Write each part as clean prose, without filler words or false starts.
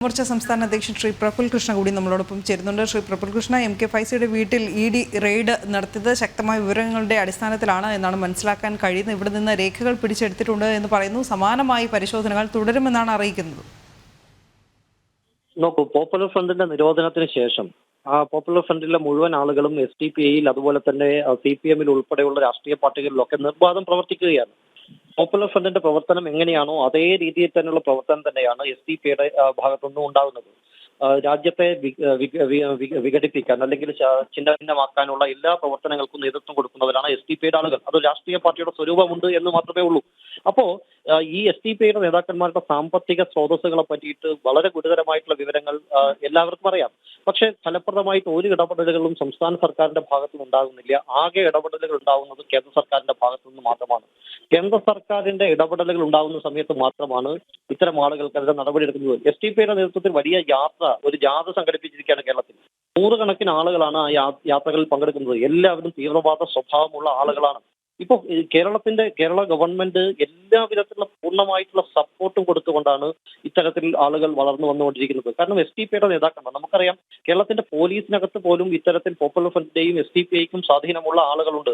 മോർച്ച സംസ്ഥാന അധ്യക്ഷൻ ശ്രീ പ്രഫുൽ കൃഷ്ണ കൂടി നമ്മളോടൊപ്പം ചേരുന്നുണ്ട്. ശ്രീ പ്രഫുൽ കൃഷ്ണ, MK ഫൈസിയുടെ വീട്ടിൽ ED റെയ്ഡ് നടത്തിയത് ശക്തമായ വിവരങ്ങളുടെ അടിസ്ഥാനത്തിലാണ് എന്നാണ് മനസ്സിലാക്കാൻ കഴിയുന്നത്. ഇവിടെ നിന്ന് രേഖകൾ പിടിച്ചെടുത്തിട്ടുണ്ട് എന്ന് പറയുന്നു. സമാനമായി പരിശോധനകൾ തുടരുമെന്നാണ് അറിയിക്കുന്നത്. നോക്കൂ, പോപ്പുലർ ഫ്രണ്ടിന്റെ നിരോധനത്തിന് ശേഷം പോപ്പുലർ ഫ്രണ്ടിലെ മുഴുവൻ ആളുകളും SDPIയിൽ അതുപോലെ തന്നെ CPM ഉൾപ്പെടെയുള്ള രാഷ്ട്രീയ പാർട്ടികളിലൊക്കെ നിർബാധം പ്രവർത്തിക്കുകയാണ്. പോപ്പുലർ ഫ്രണ്ടിന്റെ പ്രവർത്തനം എങ്ങനെയാണോ അതേ രീതിയിൽ തന്നെയുള്ള പ്രവർത്തനം തന്നെയാണ് SDPIയുടെ ഭാഗത്തുനിന്നും ഉണ്ടാകുന്നത്. രാജ്യത്തെ വിഘടിപ്പിക്കാൻ അല്ലെങ്കിൽ ഛിന്നഭിന്നമാക്കാനുള്ള എല്ലാ പ്രവർത്തനങ്ങൾക്കും നേതൃത്വം കൊടുക്കുന്നവരാണ് SDPIയുടെ ആളുകൾ. അത് രാഷ്ട്രീയ പാർട്ടിയുടെ സ്വരൂപമുണ്ട് എന്ന് മാത്രമേ ഉള്ളൂ. അപ്പോ ഈ SDPIയുടെ നേതാക്കന്മാരുടെ സാമ്പത്തിക സ്രോതസ്സുകളെ പറ്റിയിട്ട് വളരെ ഗുരുതരമായിട്ടുള്ള വിവരങ്ങൾ എല്ലാവർക്കും അറിയാം. പക്ഷെ ഫലപ്രദമായിട്ട് ഒരു ഇടപെടലുകളും സംസ്ഥാന സർക്കാരിന്റെ ഭാഗത്തുനിന്ന് ഉണ്ടാകുന്നില്ല. ആകെ ഇടപെടലുകൾ ഉണ്ടാകുന്നത് കേന്ദ്ര സർക്കാരിന്റെ ഭാഗത്തു നിന്ന് മാത്രമാണ്. കേന്ദ്ര സർക്കാരിന്റെ ഇടപെടലുകൾ ഉണ്ടാകുന്ന സമയത്ത് മാത്രമാണ് ഇത്തരം ആളുകൾക്കെതിരെ നടപടിയെടുക്കുന്നത്. SDPIയുടെ നേതൃത്വത്തിൽ വലിയ ഒരു ജാഥ സംഘടിപ്പിച്ചിരിക്കുകയാണ് കേരളത്തിൽ. നൂറുകണക്കിന് ആളുകളാണ് ആ യാത്രകളിൽ പങ്കെടുക്കുന്നത്. എല്ലാവരും തീവ്രവാദ സ്വഭാവമുള്ള ആളുകളാണ്. ഇപ്പൊ കേരള ഗവൺമെന്റ് എല്ലാവിധത്തിലുള്ള പൂർണ്ണമായിട്ടുള്ള സപ്പോർട്ടും കൊടുത്തുകൊണ്ടാണ് ഇത്തരത്തിൽ ആളുകൾ വളർന്നു വന്നുകൊണ്ടിരിക്കുന്നത്. കാരണം SDPIയുടെ നേതാക്കന്മാർ, നമുക്കറിയാം, കേരളത്തിന്റെ പോലീസിനകത്ത് പോലും ഇത്തരത്തിൽ പോപ്പുലർ ഫ്രണ്ടിന്റെയും SDPIക്കും സ്വാധീനമുള്ള ആളുകളുണ്ട്.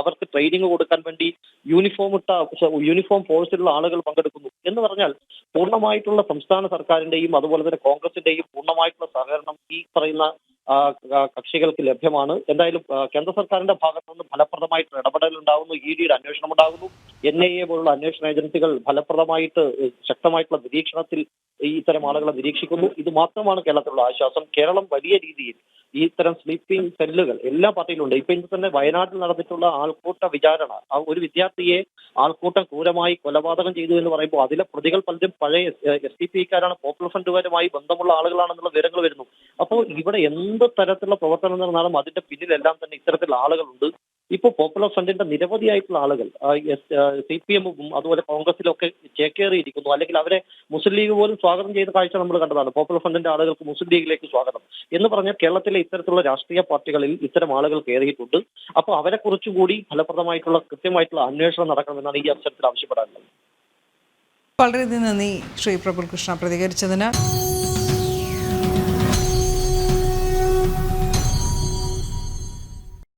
അവർക്ക് ട്രെയിനിങ് കൊടുക്കാൻ വേണ്ടി യൂണിഫോം ഫോഴ്സിലുള്ള ആളുകൾ പങ്കെടുക്കുന്നു. എന്ന് പറഞ്ഞാൽ പൂർണ്ണമായിട്ടുള്ള സംസ്ഥാന സർക്കാരിന്റെയും അതുപോലെ തന്നെ കോൺഗ്രസിന്റെയും പൂർണ്ണമായിട്ടുള്ള സഹകരണം ഈ പറയുന്ന കക്ഷികൾക്ക് ലഭ്യമാണ്. എന്തായാലും കേന്ദ്ര സർക്കാരിന്റെ ഭാഗത്തു നിന്ന് ഫലപ്രദമായിട്ട് ഇടപെടൽ ഉണ്ടാകുന്നു. EDയുടെ അന്വേഷണം ഉണ്ടാകുന്നു. NIA പോലുള്ള അന്വേഷണ ഏജൻസികൾ ഫലപ്രദമായിട്ട് ശക്തമായിട്ടുള്ള നിരീക്ഷണത്തിൽ ഇത്തരം ആളുകളെ നിരീക്ഷിക്കുന്നു. ഇത് മാത്രമാണ് കേരളത്തിലുള്ള ആശ്വാസം. കേരളം വലിയ രീതിയിൽ ഈ ഇത്തരം സ്ലീപ്പിംഗ് സെല്ലുകൾ എല്ലാ പാർട്ടിയിലുണ്ട്. ഇപ്പൊ ഇന്ന് തന്നെ വയനാട്ടിൽ നടന്നിട്ടുള്ള ആൾക്കൂട്ട വിചാരണ, ഒരു വിദ്യാർത്ഥിയെ ആൾക്കൂട്ടം ക്രൂരമായി കൊലപാതകം ചെയ്തു എന്ന് പറയുമ്പോൾ അതിലെ പ്രതികൾ പലരും പഴയ SDPIക്കാരാണ്, പോപ്പുലർ ഫ്രണ്ടുകാരുമായി ബന്ധമുള്ള ആളുകളാണെന്നുള്ള വിവരങ്ങൾ വരുന്നു. അപ്പോൾ ഇവിടെ എന്ത് തരത്തിലുള്ള പ്രവർത്തനം നടന്നാലും അതിന്റെ പിന്നിലെല്ലാം തന്നെ ഇത്തരത്തിലുള്ള ആളുകളുണ്ട്. ഇപ്പോൾ പോപ്പുലർ ഫ്രണ്ടിന്റെ നിരവധിയായിട്ടുള്ള ആളുകൾ CPM അതുപോലെ കോൺഗ്രസിലൊക്കെ ചേക്കേറിയിരിക്കുന്നു. അല്ലെങ്കിൽ അവരെ മുസ്ലിം ലീഗ് പോലും സ്വാഗതം ചെയ്ത കാഴ്ച നമ്മൾ കണ്ടതാണ്. പോപ്പുലർ ഫ്രണ്ടിന്റെ ആളുകൾക്ക് മുസ്ലിം ലീഗിലേക്ക് സ്വാഗതം എന്ന് പറഞ്ഞാൽ കേരളത്തിലെ ഇത്തരത്തിലുള്ള രാഷ്ട്രീയ പാർട്ടികളിൽ ഇത്തരം ആളുകൾ കയറിയിട്ടുണ്ട്. അപ്പോൾ അവരെ കുറിച്ചുകൂടി ഫലപ്രദമായിട്ടുള്ള കൃത്യമായിട്ടുള്ള അന്വേഷണം നടക്കണമെന്നാണ് ഈ അവസരത്തിൽ ആവശ്യപ്പെടാനുള്ളത്. വളരെയധികം നന്ദി ശ്രീ പ്രഫുൽ കൃഷ്ണ പ്രതികരിച്ചതിന്.